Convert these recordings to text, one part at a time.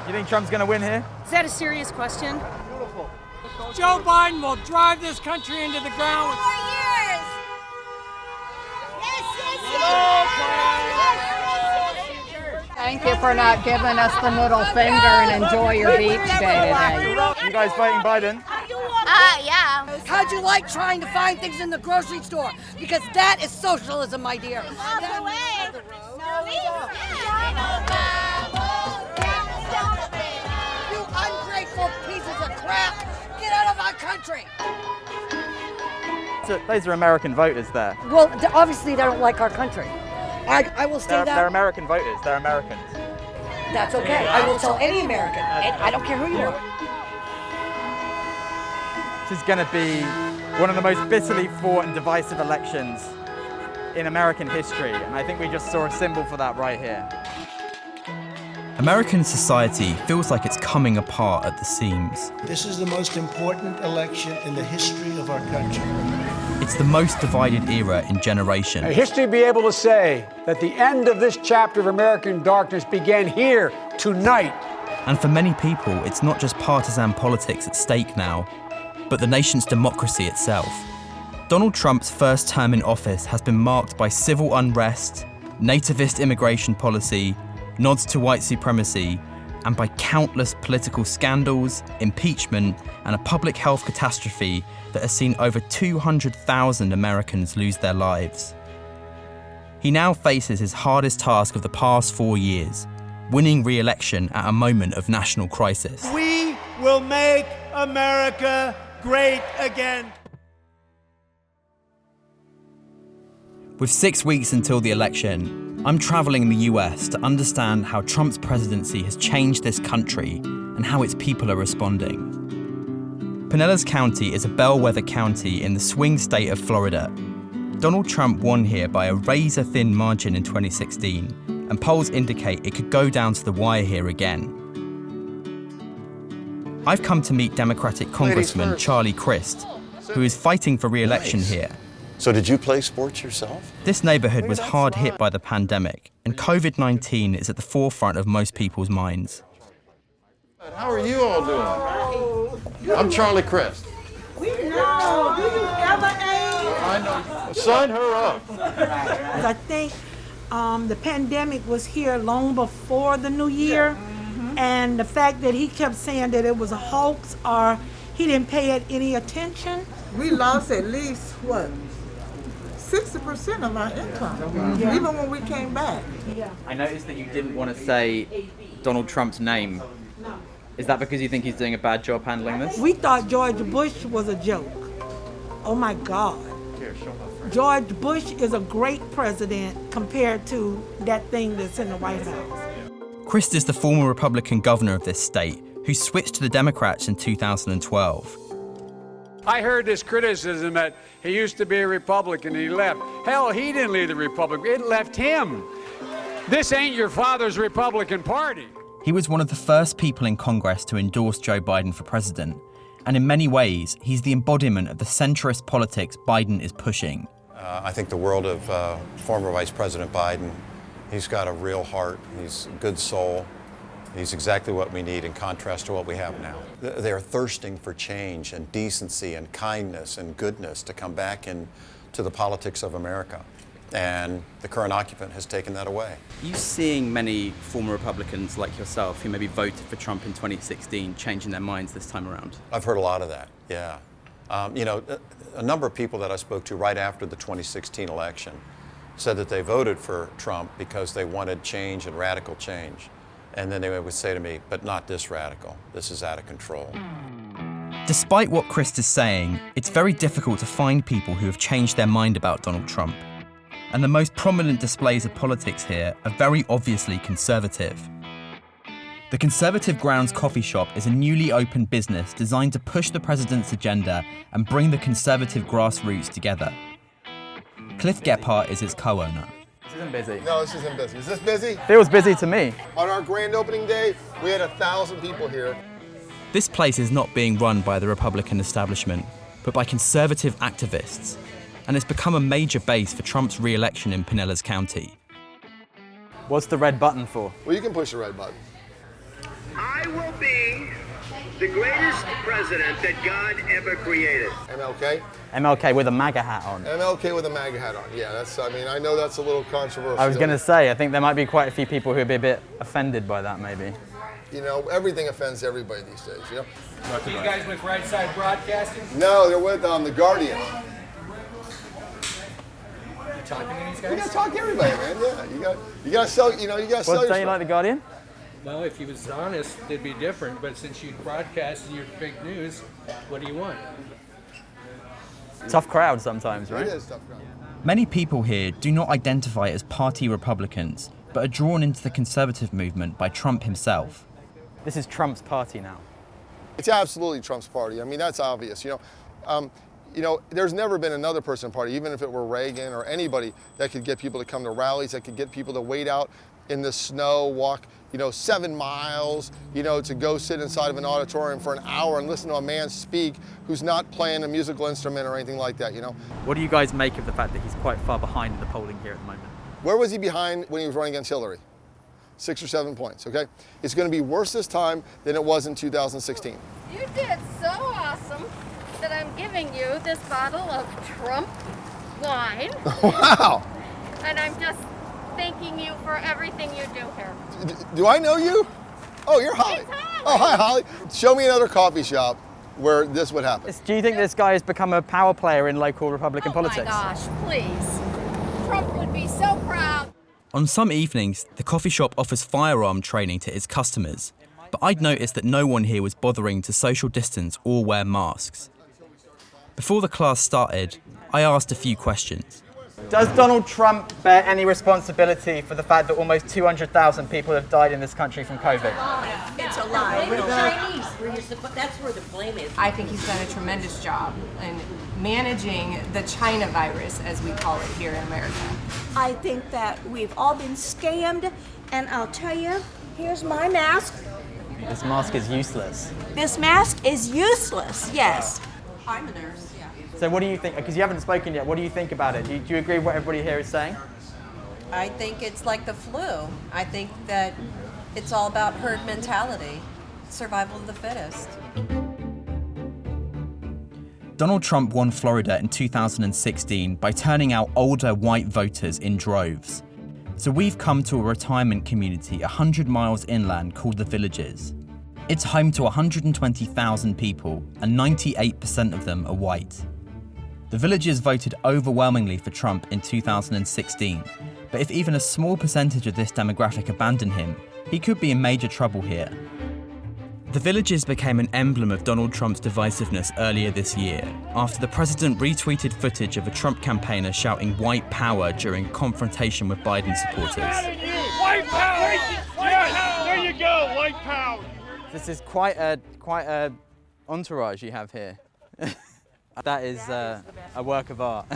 You think Trump's going to win here? Is that a serious question? Beautiful. Joe Biden will drive this country into the ground. 4 years. Yes. Thank you for not giving us the middle finger and enjoy your beach day today. You guys voting Biden? Yeah. How'd you like trying to find things in the grocery store? Because that is socialism, my dear. You ungrateful pieces of crap! Get out of our country! So those are American voters there. Well, obviously they don't like our country. I will say that. They're American voters. They're Americans. That's okay. I will tell any American. I don't care who you are. This is going to be one of the most bitterly fought and divisive elections in American history, and I think we just saw a symbol for that right here. American society feels like it's coming apart at the seams. This is the most important election in the history of our country. It's the most divided era in generations. History will be able to say that the end of this chapter of American darkness began here tonight. And for many people, it's not just partisan politics at stake now, but the nation's democracy itself. Donald Trump's first term in office has been marked by civil unrest, nativist immigration policy, nods to white supremacy, and by countless political scandals, impeachment, and a public health catastrophe that has seen over 200,000 Americans lose their lives. He now faces his hardest task of the past 4 years, winning re-election at a moment of national crisis. We will make America great again. With 6 weeks until the election, I'm traveling in the US to understand how Trump's presidency has changed this country and how its people are responding. Pinellas County is a bellwether county in the swing state of Florida. Donald Trump won here by a razor-thin margin in 2016, and polls indicate it could go down to the wire here again. I've come to meet Democratic Congressman Charlie Crist, who is fighting for re-election here. So did you play sports yourself? This neighborhood was hard hit by the pandemic, and COVID-19 is at the forefront of most people's minds. How are you all doing? I'm Charlie Crist. We know. Do you ever age? I know. Sign her up. I think the pandemic was here long before the new year, and the fact that he kept saying that it was a hoax or he didn't pay it any attention. We lost at least, 60% of our income, even when we came back. I noticed that you didn't want to say Donald Trump's name. Is that because you think he's doing a bad job handling this? We thought George Bush was a joke. Oh my God. George Bush is a great president compared to that thing that's in the White House. Crist is the former Republican governor of this state, who switched to the Democrats in 2012. I heard this criticism that he used to be a Republican and he left. Hell, he didn't leave the Republic, it left him. This ain't your father's Republican Party. He was one of the first people in Congress to endorse Joe Biden for president, and in many ways, he's the embodiment of the centrist politics Biden is pushing. I think the world of former Vice President Biden, he's got a real heart, he's a good soul. He's exactly what we need in contrast to what we have now. They're thirsting for change and decency and kindness and goodness to come back into the politics of America. And the current occupant has taken that away. Are you seeing many former Republicans like yourself who maybe voted for Trump in 2016 changing their minds this time around? I've heard a lot of that, yeah. A number of people that I spoke to right after the 2016 election said that they voted for Trump because they wanted change and radical change. And then they would say to me, but not this radical. This is out of control. Despite what Crist is saying, it's very difficult to find people who have changed their mind about Donald Trump. And the most prominent displays of politics here are very obviously conservative. The Conservative Grounds Coffee Shop is a newly opened business designed to push the president's agenda and bring the conservative grassroots together. Cliff Gephardt is its co-owner. This isn't busy. No, this isn't busy. Is this busy? Feels busy to me. On our grand opening day, we had 1,000 people here. This place is not being run by the Republican establishment, but by conservative activists, and it's become a major base for Trump's re-election in Pinellas County. What's the red button for? Well, you can push the red button. I will be the greatest president that God ever created. MLK? MLK with a MAGA hat on. MLK with a MAGA hat on. Yeah, that's. I mean, I know that's a little controversial. I was going to say, I think there might be quite a few people who would be a bit offended by that, maybe. You know, everything offends everybody these days. You know. You guys with Right Side Broadcasting? No, they're with The Guardian. You talking to these guys? You gotta talk to everybody, man. Yeah, you gotta sell. You know, you gotta sell. What, don't yourself. you like The Guardian? Well, if he was honest, it'd be different. But since you broadcast and you're big news, what do you want? Tough crowd sometimes, right? It is tough crowd. Many people here do not identify as party Republicans, but are drawn into the conservative movement by Trump himself. This is Trump's party now. It's absolutely Trump's party. I mean, that's obvious. You know, there's never been another person party, even if it were Reagan or anybody, that could get people to come to rallies, that could get people to wait out in the snow, walk, 7 miles, to go sit inside of an auditorium for an hour and listen to a man speak who's not playing a musical instrument or anything like that, What do you guys make of the fact that he's quite far behind in the polling here at the moment? Where was he behind when he was running against Hillary? 6 or 7 points, okay? It's going to be worse this time than it was in 2016. You did so awesome that I'm giving you this bottle of Trump wine. Wow! And I'm just thanking you for everything you do here. Do I know you? Oh, you're Holly. Oh, hi, Holly. Show me another coffee shop where this would happen. Do you think this guy has become a power player in local Republican politics? Oh my gosh, please. Trump would be so proud. On some evenings, the coffee shop offers firearm training to its customers, but I'd noticed that no one here was bothering to social distance or wear masks. Before the class started, I asked a few questions. Does Donald Trump bear any responsibility for the fact that almost 200,000 people have died in this country from COVID? It's a lie. We're the Chinese. That's where the blame is. I think he's done a tremendous job in managing the China virus, as we call it here in America. I think that we've all been scammed, and I'll tell you, here's my mask. This mask is useless. This mask is useless, yes. I'm a nurse, yeah. So what do you think, because you haven't spoken yet, what do you think about it? Do you agree with what everybody here is saying? I think it's like the flu. I think that it's all about herd mentality, survival of the fittest. Donald Trump won Florida in 2016 by turning out older white voters in droves. So we've come to a retirement community 100 miles inland called The Villages. It's home to 120,000 people, and 98% of them are white. The Villages voted overwhelmingly for Trump in 2016, but if even a small percentage of this demographic abandon him, he could be in major trouble here. The Villages became an emblem of Donald Trump's divisiveness earlier this year, after the president retweeted footage of a Trump campaigner shouting white power during a confrontation with Biden supporters. White power! Yes, there you go, white power! This is quite a entourage you have here. That is a work of art.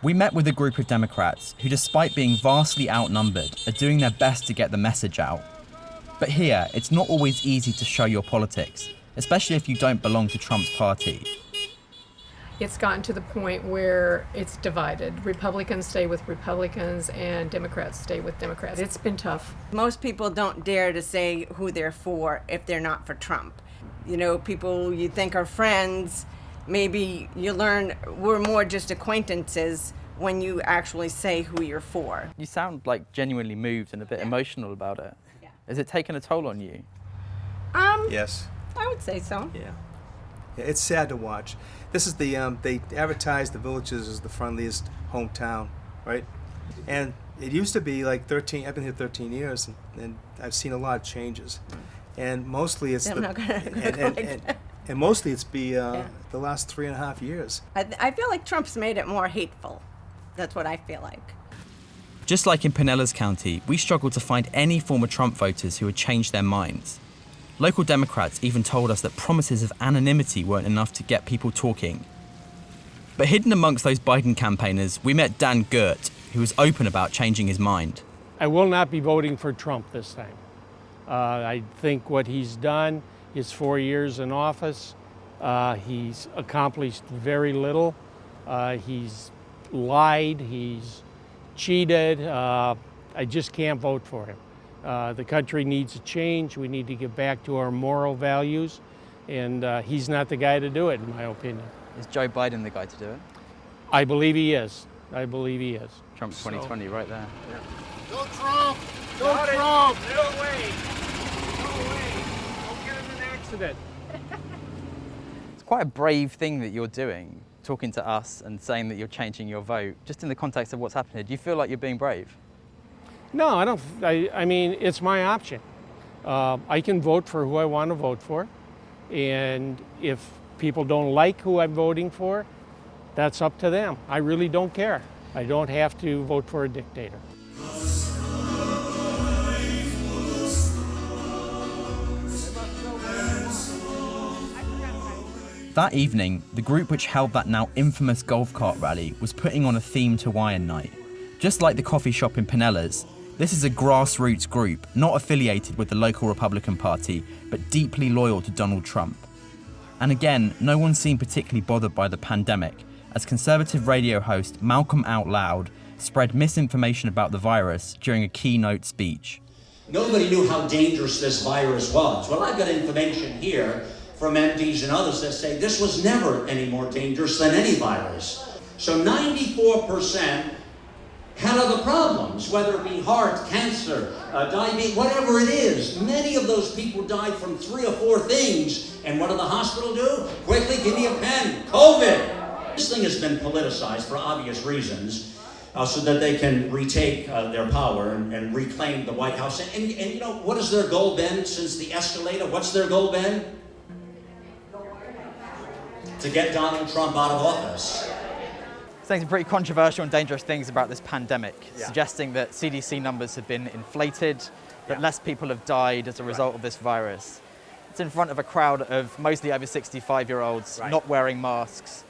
We met with a group of Democrats who, despite being vastly outnumbered, are doing their best to get the message out. But here, it's not always easy to show your politics, especially if you don't belong to Trump's party. It's gotten to the point where it's divided. Republicans stay with Republicans and Democrats stay with Democrats. It's been tough. Most people don't dare to say who they're for if they're not for Trump. People you think are friends, maybe you learn we're more just acquaintances when you actually say who you're for. You sound like genuinely moved and a bit emotional about it. Yeah. Has it taken a toll on you? Yes. I would say so. Yeah, it's sad to watch. This is the, they advertise the Villages as the friendliest hometown, right? And it used to be like 13, I've been here 13 years, and I've seen a lot of changes. And mostly it's and mostly it's the last 3.5 years. I feel like Trump's made it more hateful. That's what I feel like. Just like in Pinellas County, we struggled to find any former Trump voters who had changed their minds. Local Democrats even told us that promises of anonymity weren't enough to get people talking. But hidden amongst those Biden campaigners, we met Dan Gert, who was open about changing his mind. I will not be voting for Trump this time. I think what he's done, his 4 years in office, he's accomplished very little. He's lied, he's cheated. I just can't vote for him. The country needs a change. We need to get back to our moral values, and he's not the guy to do it, in my opinion. Is Joe Biden the guy to do it? I believe he is. I believe he is. Trump's 2020 right there. Go Trump! Go Trump! No way! No way! Don't get in an accident. It's quite a brave thing that you're doing, talking to us and saying that you're changing your vote, just in the context of what's happened here. Do you feel like you're being brave? No, I don't. I mean, it's my option. I can vote for who I want to vote for, and if people don't like who I'm voting for, that's up to them. I really don't care. I don't have to vote for a dictator. That evening, the group which held that now infamous golf cart rally was putting on a themed Hawaiian night. Just like the coffee shop in Pinellas, this is a grassroots group not affiliated with the local Republican Party, but deeply loyal to Donald Trump. And again, no one seemed particularly bothered by the pandemic, as conservative radio host Malcolm Out Loud spread misinformation about the virus during a keynote speech. Nobody knew how dangerous this virus was. Well, I've got information here from MDs and others that say this was never any more dangerous than any virus. So 94% had other problems, whether it be heart, cancer, diabetes, whatever it is. Many of those people died from 3 or 4 things. And what did the hospital do? Quickly, give me a pen. COVID. This thing has been politicized for obvious reasons, so that they can retake their power and reclaim the White House. And you know, what has their goal been since the escalator? What's their goal been? To get Donald Trump out of office. Saying some pretty controversial and dangerous things about this pandemic, suggesting that CDC numbers have been inflated, that less people have died as a result of this virus. It's in front of a crowd of mostly over 65-year-olds not wearing masks.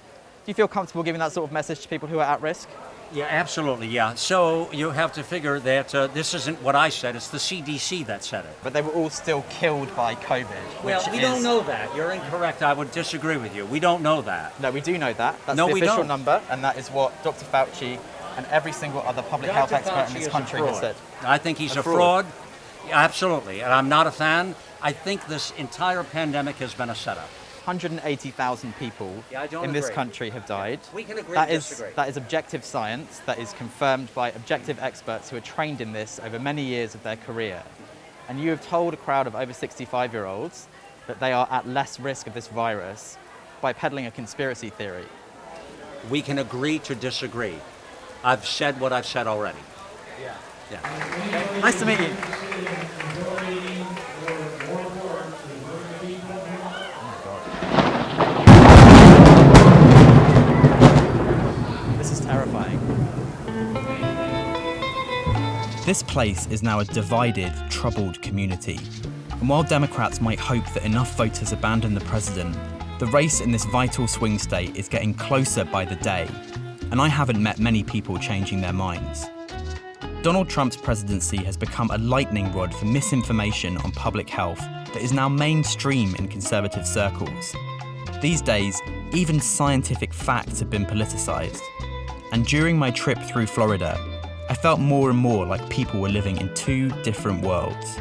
Do you feel comfortable giving that sort of message to people who are at risk? Yeah, absolutely, yeah. So you have to figure that this isn't what I said, it's the CDC that said it. But they were all still killed by COVID. Well, we don't know that. You're incorrect. I would disagree with you. We don't know that. No, we do know that. That's no, the we official don't. number, and that is what Dr. Fauci and every single other public health expert in this country has said. I think he's a fraud. Yeah, absolutely, and I'm not a fan. I think this entire pandemic has been a setup. 180,000 people in this country have died. We can agree to to disagree. That is objective science, that is confirmed by objective experts who are trained in this over many years of their career. And you have told a crowd of over 65-year-olds that they are at less risk of this virus by peddling a conspiracy theory. We can agree to disagree. I've said what I've said already. Yeah. Nice to meet you. This is terrifying. This place is now a divided, troubled community. And while Democrats might hope that enough voters abandon the president, the race in this vital swing state is getting closer by the day. And I haven't met many people changing their minds. Donald Trump's presidency has become a lightning rod for misinformation on public health that is now mainstream in conservative circles. These days, even scientific facts have been politicized. And during my trip through Florida, I felt more and more like people were living in 2 different worlds.